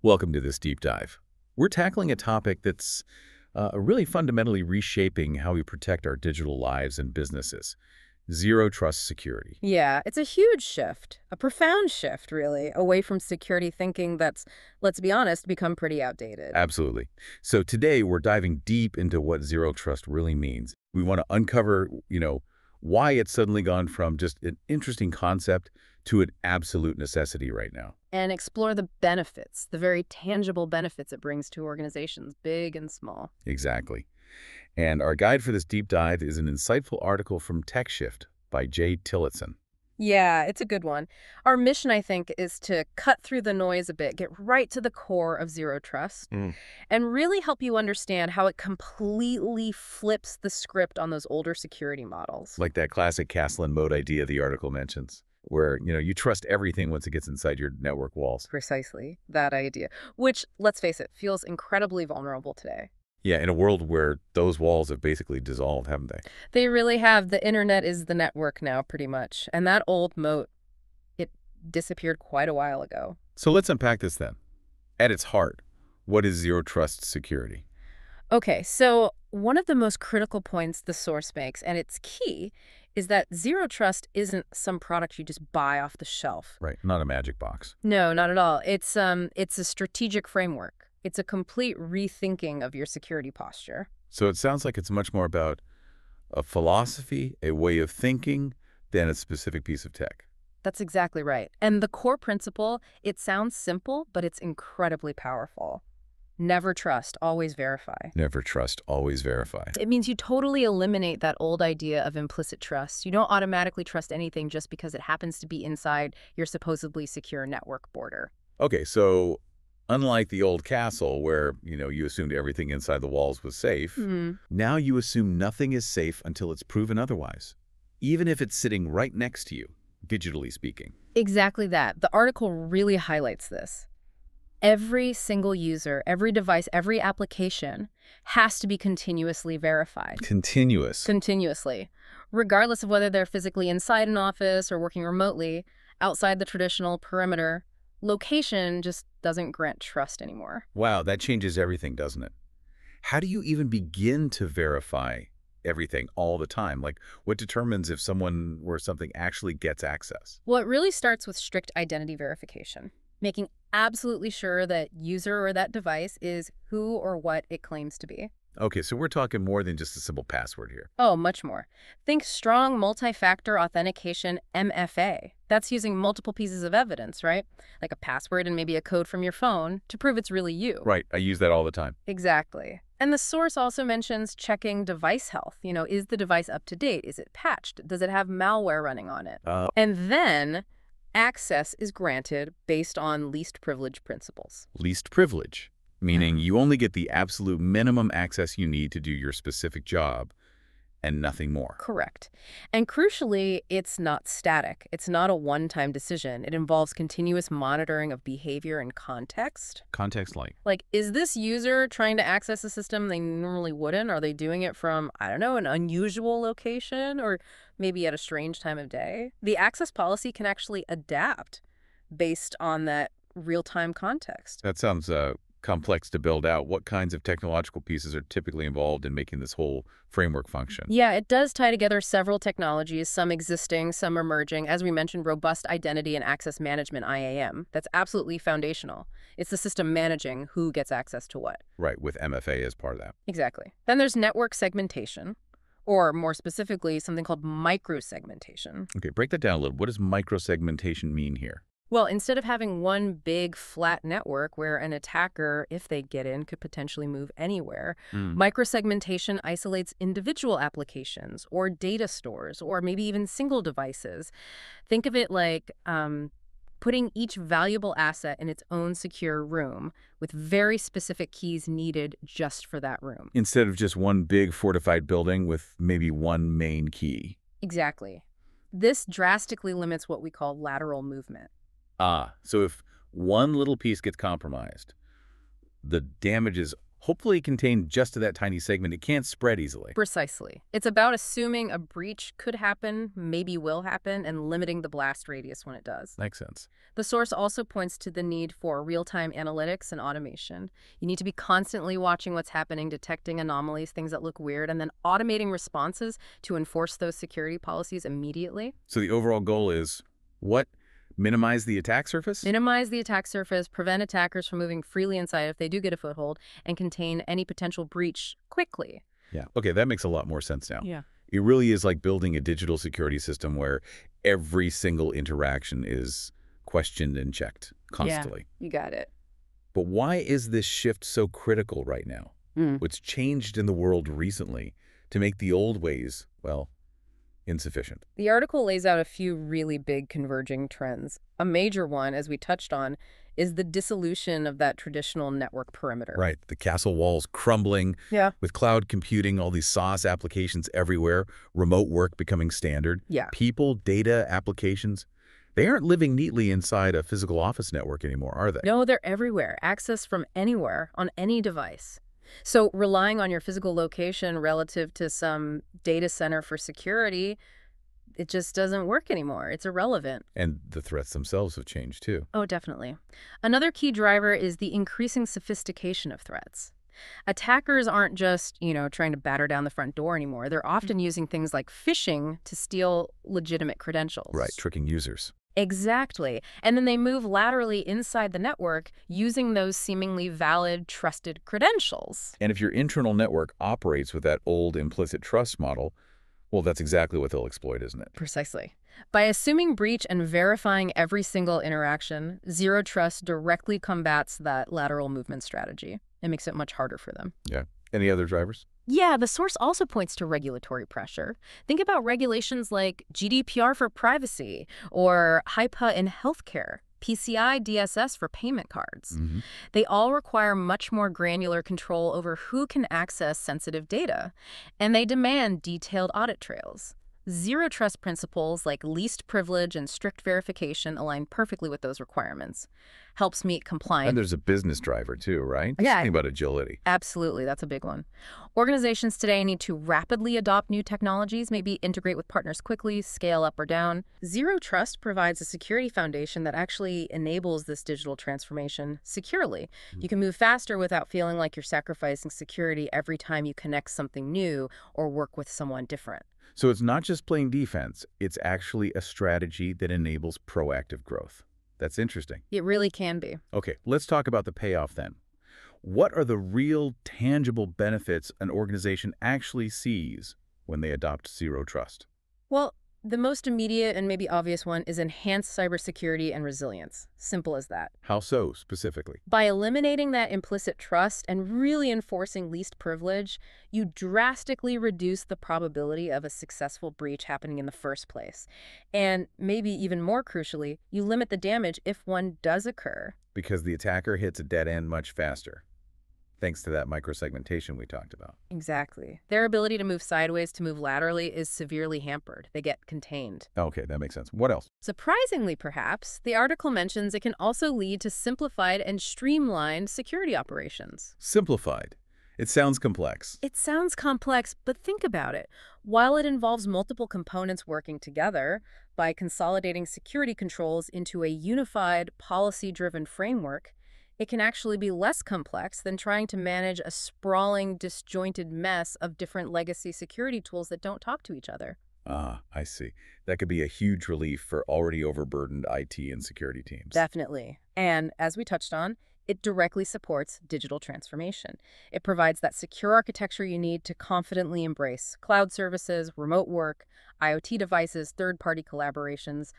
Welcome to this deep dive. We're tackling a topic that's really fundamentally reshaping how we protect our digital lives and businesses. Zero trust security. Yeah, it's a huge shift, a profound shift, really, away from security thinking that's, let's be honest, become pretty outdated. Absolutely. So today we're diving deep into what zero trust really means. We want to uncover, why it's suddenly gone from just an interesting concept to an absolute necessity right now. And explore the benefits, the very tangible benefits it brings to organizations, big and small. Exactly. And our guide for this deep dive is an insightful article from Techshift by Jay Tillotson. Yeah, it's a good one. Our mission, I think, is to cut through the noise a bit, get right to the core of zero trust, and really help you understand how it completely flips the script on those older security models. Like that classic castle and moat idea the article mentions, where, you trust everything once it gets inside your network walls. Precisely, that idea, which, let's face it, feels incredibly vulnerable today. Yeah, in a world where those walls have basically dissolved, haven't they? They really have. The internet is the network now, pretty much. And that old moat, it disappeared quite a while ago. So let's unpack this then. At its heart, what is zero trust security? Okay, so one of the most critical points the source makes, and it's key, is that zero trust isn't some product you just buy off the shelf. Right, not a magic box. No, not at all. It's a strategic framework. It's a complete rethinking of your security posture. So it sounds like it's much more about a philosophy, a way of thinking, than a specific piece of tech. That's exactly right. And the core principle, it sounds simple, but it's incredibly powerful. Never trust, always verify. Never trust, always verify. It means you totally eliminate that old idea of implicit trust. You don't automatically trust anything just because it happens to be inside your supposedly secure network border. Okay, so unlike the old castle where, you assumed everything inside the walls was safe, now you assume nothing is safe until it's proven otherwise, even if it's sitting right next to you, digitally speaking. Exactly that. The article really highlights this. Every single user, every device, every application has to be continuously verified. Continuous. Continuously. Regardless of whether they're physically inside an office or working remotely, outside the traditional perimeter, location just doesn't grant trust anymore. Wow, that changes everything, doesn't it? How do you even begin to verify everything all the time? Like, what determines if someone or something actually gets access? Well, it really starts with strict identity verification, making absolutely sure that user or that device is who or what it claims to be. Okay, so we're talking more than just a simple password here. Oh, much more. Think strong multi-factor authentication, MFA. That's using multiple pieces of evidence, right? Like a password and maybe a code from your phone to prove it's really you. Right, I use that all the time. Exactly. And the source also mentions checking device health. Is the device up to date? Is it patched? Does it have malware running on it? And then access is granted based on least privilege principles. Least privilege, meaning you only get the absolute minimum access you need to do your specific job and nothing more. Correct. And crucially, it's not static. It's not a one-time decision. It involves continuous monitoring of behavior and context. Context like? Like, is this user trying to access a system they normally wouldn't? Are they doing it from, I don't know, an unusual location or maybe at a strange time of day? The access policy can actually adapt based on that real-time context. That sounds complex to build out. What kinds of technological pieces are typically involved in making this whole framework function? Yeah, it does tie together several technologies, some existing, some emerging. As we mentioned, robust identity and access management, IAM. That's absolutely foundational. It's the system managing who gets access to what. Right, with MFA as part of that. Exactly. Then there's network segmentation, or more specifically, something called microsegmentation. Okay, break that down a little. What does microsegmentation mean here? Well, instead of having one big flat network where an attacker, if they get in, could potentially move anywhere, microsegmentation isolates individual applications or data stores or maybe even single devices. Think of it like putting each valuable asset in its own secure room with very specific keys needed just for that room. Instead of just one big fortified building with maybe one main key. Exactly. This drastically limits what we call lateral movement. So if one little piece gets compromised, the damage is hopefully contained just to that tiny segment. It can't spread easily. Precisely. It's about assuming a breach could happen, maybe will happen, and limiting the blast radius when it does. Makes sense. The source also points to the need for real-time analytics and automation. You need to be constantly watching what's happening, detecting anomalies, things that look weird, and then automating responses to enforce those security policies immediately. So the overall goal is what? Minimize the attack surface? Minimize the attack surface, prevent attackers from moving freely inside if they do get a foothold, and contain any potential breach quickly. Yeah. Okay, that makes a lot more sense now. Yeah. It really is like building a digital security system where every single interaction is questioned and checked constantly. Yeah, you got it. But why is this shift so critical right now? What's changed in the world recently to make the old ways, well, insufficient? The article lays out a few really big converging trends. A major one, as we touched on, is the dissolution of that traditional network perimeter. Right. The castle walls crumbling. Yeah. With cloud computing, all these SaaS applications everywhere, remote work becoming standard. Yeah. People, data, applications, they aren't living neatly inside a physical office network anymore, are they? No, they're everywhere. Access from anywhere, on any device. So relying on your physical location relative to some data center for security, it just doesn't work anymore. It's irrelevant. And the threats themselves have changed, too. Oh, definitely. Another key driver is the increasing sophistication of threats. Attackers aren't just, trying to batter down the front door anymore. They're often using things like phishing to steal legitimate credentials. Right, tricking users. Exactly. And then they move laterally inside the network using those seemingly valid, trusted credentials. And if your internal network operates with that old implicit trust model, well, that's exactly what they'll exploit, isn't it? Precisely. By assuming breach and verifying every single interaction, Zero Trust directly combats that lateral movement strategy. It makes it much harder for them. Yeah. Any other drivers? Yeah, the source also points to regulatory pressure. Think about regulations like GDPR for privacy or HIPAA in healthcare, PCI DSS for payment cards. They all require much more granular control over who can access sensitive data, and they demand detailed audit trails. Zero Trust principles like least privilege and strict verification align perfectly with those requirements. Helps meet compliance. And there's a business driver too, right? Yeah. Think about agility. Absolutely. That's a big one. Organizations today need to rapidly adopt new technologies, maybe integrate with partners quickly, scale up or down. Zero Trust provides a security foundation that actually enables this digital transformation securely. You can move faster without feeling like you're sacrificing security every time you connect something new or work with someone different. So it's not just playing defense, it's actually a strategy that enables proactive growth. That's interesting. It really can be. Okay, let's talk about the payoff then. What are the real tangible benefits an organization actually sees when they adopt Zero Trust? Well, the most immediate and maybe obvious one is enhanced cybersecurity and resilience. Simple as that. How so, specifically? By eliminating that implicit trust and really enforcing least privilege, you drastically reduce the probability of a successful breach happening in the first place. And maybe even more crucially, you limit the damage if one does occur. Because the attacker hits a dead end much faster, thanks to that microsegmentation we talked about. Exactly. Their ability to move sideways to move laterally is severely hampered. They get contained. Okay, that makes sense. What else? Surprisingly, perhaps, the article mentions it can also lead to simplified and streamlined security operations. Simplified. It sounds complex. It sounds complex, but think about it. While it involves multiple components working together, by consolidating security controls into a unified, policy-driven framework, it can actually be less complex than trying to manage a sprawling, disjointed mess of different legacy security tools that don't talk to each other. Ah, I see. That could be a huge relief for already overburdened IT and security teams. Definitely. And as we touched on, it directly supports digital transformation. It provides that secure architecture you need to confidently embrace cloud services, remote work, IoT devices, third-party collaborations,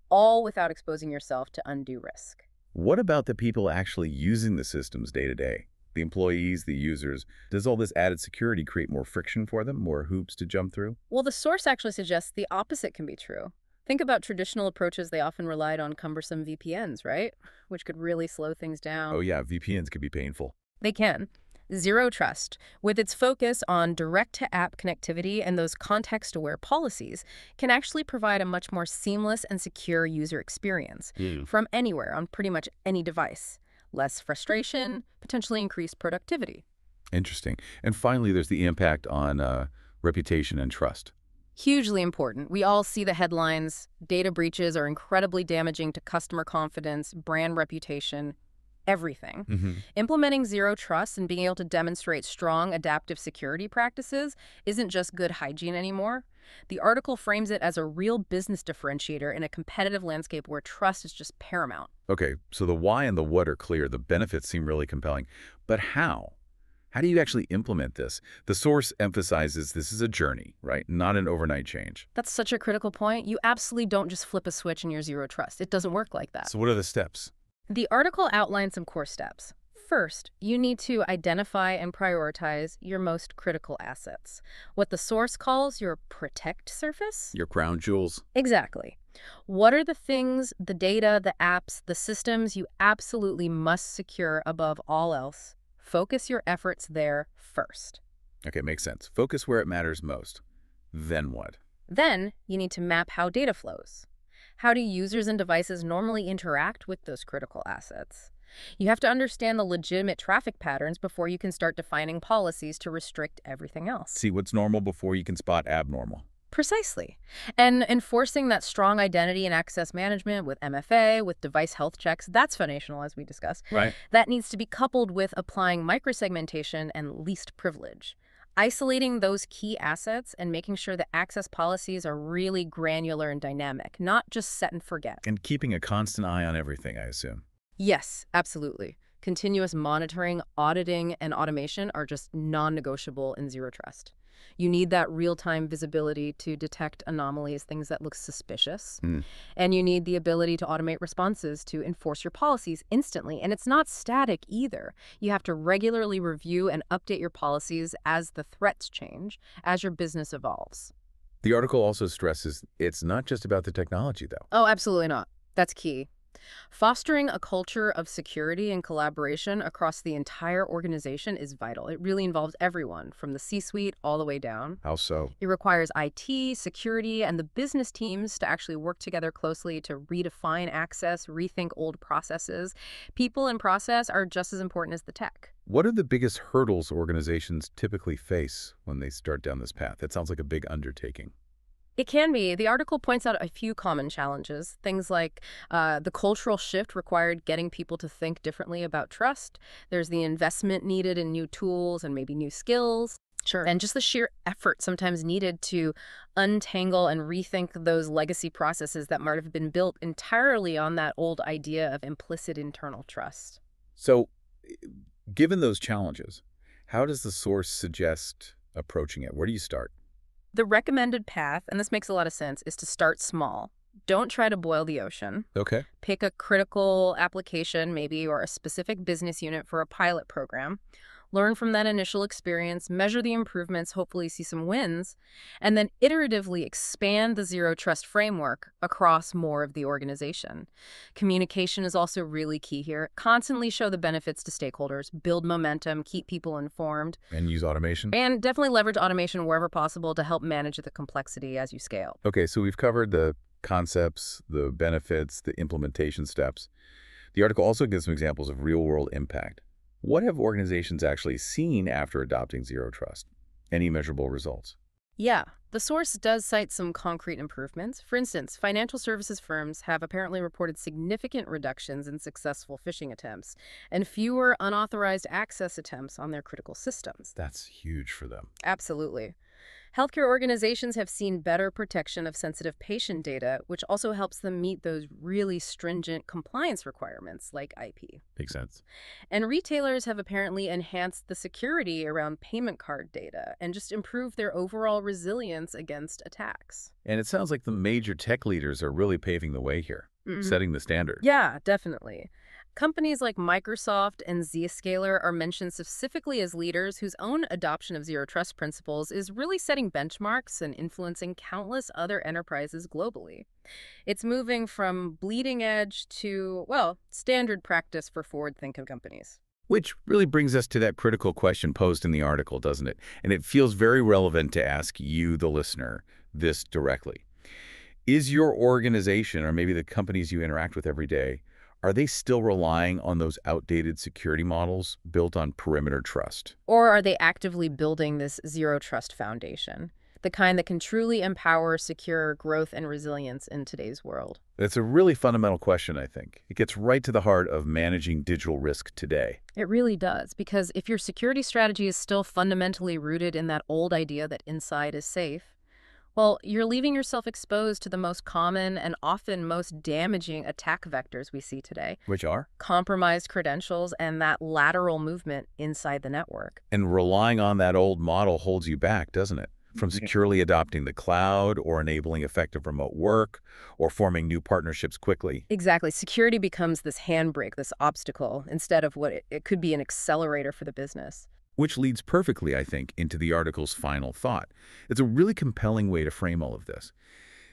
all without exposing yourself to undue risk. What about the people actually using the systems day to day? The employees, the users? Does all this added security create more friction for them, more hoops to jump through? Well, the source actually suggests the opposite can be true. Think about traditional approaches. They often relied on cumbersome VPNs, right? Which could really slow things down. Oh yeah, VPNs can be painful. They can. Zero Trust, with its focus on direct-to-app connectivity and those context-aware policies, can actually provide a much more seamless and secure user experience from anywhere on pretty much any device. Less frustration, potentially increased productivity. Interesting. And finally, there's the impact on reputation and trust. Hugely important. We all see the headlines. Data breaches are incredibly damaging to customer confidence, brand reputation, everything. Implementing zero trust and being able to demonstrate strong adaptive security practices isn't just good hygiene anymore. The article frames it as a real business differentiator in a competitive landscape where trust is just paramount. Okay, so the why and the what are clear. The benefits seem really compelling. But how? How do you actually implement this? The source emphasizes this is a journey, right? Not an overnight change. That's such a critical point. You absolutely don't just flip a switch and you're zero trust. It doesn't work like that. So what are the steps? The article outlines some core steps. First, you need to identify and prioritize your most critical assets. What the source calls your protect surface? Your crown jewels. Exactly. What are the things, the data, the apps, the systems you absolutely must secure above all else? Focus your efforts there first. Okay, makes sense. Focus where it matters most. Then what? Then, you need to map how data flows. How do users and devices normally interact with those critical assets? You have to understand the legitimate traffic patterns before you can start defining policies to restrict everything else. See what's normal before you can spot abnormal. Precisely. And enforcing that strong identity and access management with MFA, with device health checks, that's foundational, as we discussed. Right. That needs to be coupled with applying microsegmentation and least privilege. Isolating those key assets and making sure that access policies are really granular and dynamic, not just set and forget. And keeping a constant eye on everything, I assume. Yes, absolutely. Continuous monitoring, auditing, and automation are just non-negotiable in zero trust. You need that real-time visibility to detect anomalies, things that look suspicious. And you need the ability to automate responses to enforce your policies instantly. And it's not static either. You have to regularly review and update your policies as the threats change, as your business evolves. The article also stresses it's not just about the technology, though. Oh, absolutely not. That's key. Fostering a culture of security and collaboration across the entire organization is vital. It really involves everyone, from the C-suite all the way down. How so? It requires IT, security, and the business teams to actually work together closely to redefine access, rethink old processes. People and process are just as important as the tech. What are the biggest hurdles organizations typically face when they start down this path? It sounds like a big undertaking. It can be. The article points out a few common challenges, things like the cultural shift required getting people to think differently about trust. There's the investment needed in new tools and maybe new skills. Sure. And just the sheer effort sometimes needed to untangle and rethink those legacy processes that might have been built entirely on that old idea of implicit internal trust. So, given those challenges, how does the source suggest approaching it? Where do you start? The recommended path, and this makes a lot of sense, is to start small. Don't try to boil the ocean. Okay. Pick a critical application, maybe, or a specific business unit for a pilot program. Learn from that initial experience, measure the improvements, hopefully see some wins, and then iteratively expand the zero trust framework across more of the organization. Communication is also really key here. Constantly show the benefits to stakeholders, build momentum, keep people informed. And use automation? And definitely leverage automation wherever possible to help manage the complexity as you scale. Okay, so we've covered the concepts, the benefits, the implementation steps. The article also gives some examples of real-world impact. What have organizations actually seen after adopting zero trust? Any measurable results? Yeah, the source does cite some concrete improvements. For instance, financial services firms have apparently reported significant reductions in successful phishing attempts and fewer unauthorized access attempts on their critical systems. That's huge for them. Absolutely. Healthcare organizations have seen better protection of sensitive patient data, which also helps them meet those really stringent compliance requirements like IP. Makes sense. And retailers have apparently enhanced the security around payment card data and just improved their overall resilience against attacks. And it sounds like the major tech leaders are really paving the way here, setting the standard. Yeah, definitely. Companies like Microsoft and Zscaler are mentioned specifically as leaders whose own adoption of zero trust principles is really setting benchmarks and influencing countless other enterprises globally. It's moving from bleeding edge to, well, standard practice for forward-thinking companies. Which really brings us to that critical question posed in the article, doesn't it? And it feels very relevant to ask you, the listener, this directly. Is your organization, or maybe the companies you interact with every day, Are they still relying on those outdated security models built on perimeter trust? Or are they actively building this zero trust foundation, the kind that can truly empower secure growth and resilience in today's world? That's a really fundamental question, I think. It gets right to the heart of managing digital risk today. It really does, because if your security strategy is still fundamentally rooted in that old idea that inside is safe, well, you're leaving yourself exposed to the most common and often most damaging attack vectors we see today: Which are? compromised credentials and that lateral movement inside the network. And relying on that old model holds you back, doesn't it? From securely adopting the cloud or enabling effective remote work or forming new partnerships quickly. Exactly. Security becomes this handbrake, this obstacle, instead of what it could be, an accelerator for the business. Which leads perfectly, I think, into the article's final thought. It's a really compelling way to frame all of this.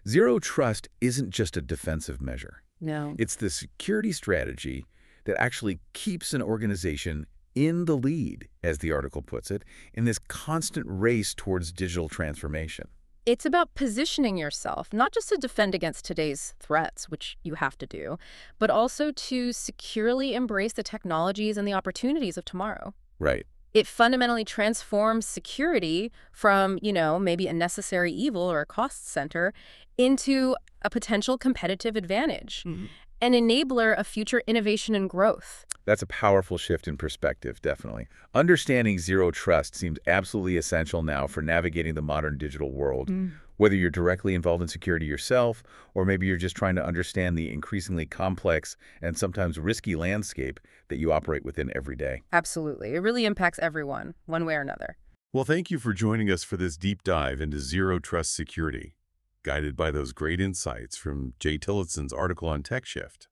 Zero trust isn't just a defensive measure. No. It's the security strategy that actually keeps an organization in the lead, as the article puts it, in this constant race towards digital transformation. It's about positioning yourself, not just to defend against today's threats, which you have to do, but also to securely embrace the technologies and the opportunities of tomorrow. Right. It fundamentally transforms security from, maybe a necessary evil or a cost center into a potential competitive advantage, an enabler of future innovation and growth. That's a powerful shift in perspective, definitely. Understanding zero trust seems absolutely essential now for navigating the modern digital world. Whether you're directly involved in security yourself, or maybe you're just trying to understand the increasingly complex and sometimes risky landscape that you operate within every day. Absolutely. It really impacts everyone, one way or another. Well, thank you for joining us for this deep dive into zero trust security, guided by those great insights from Jay Tillotson's article on Techshift.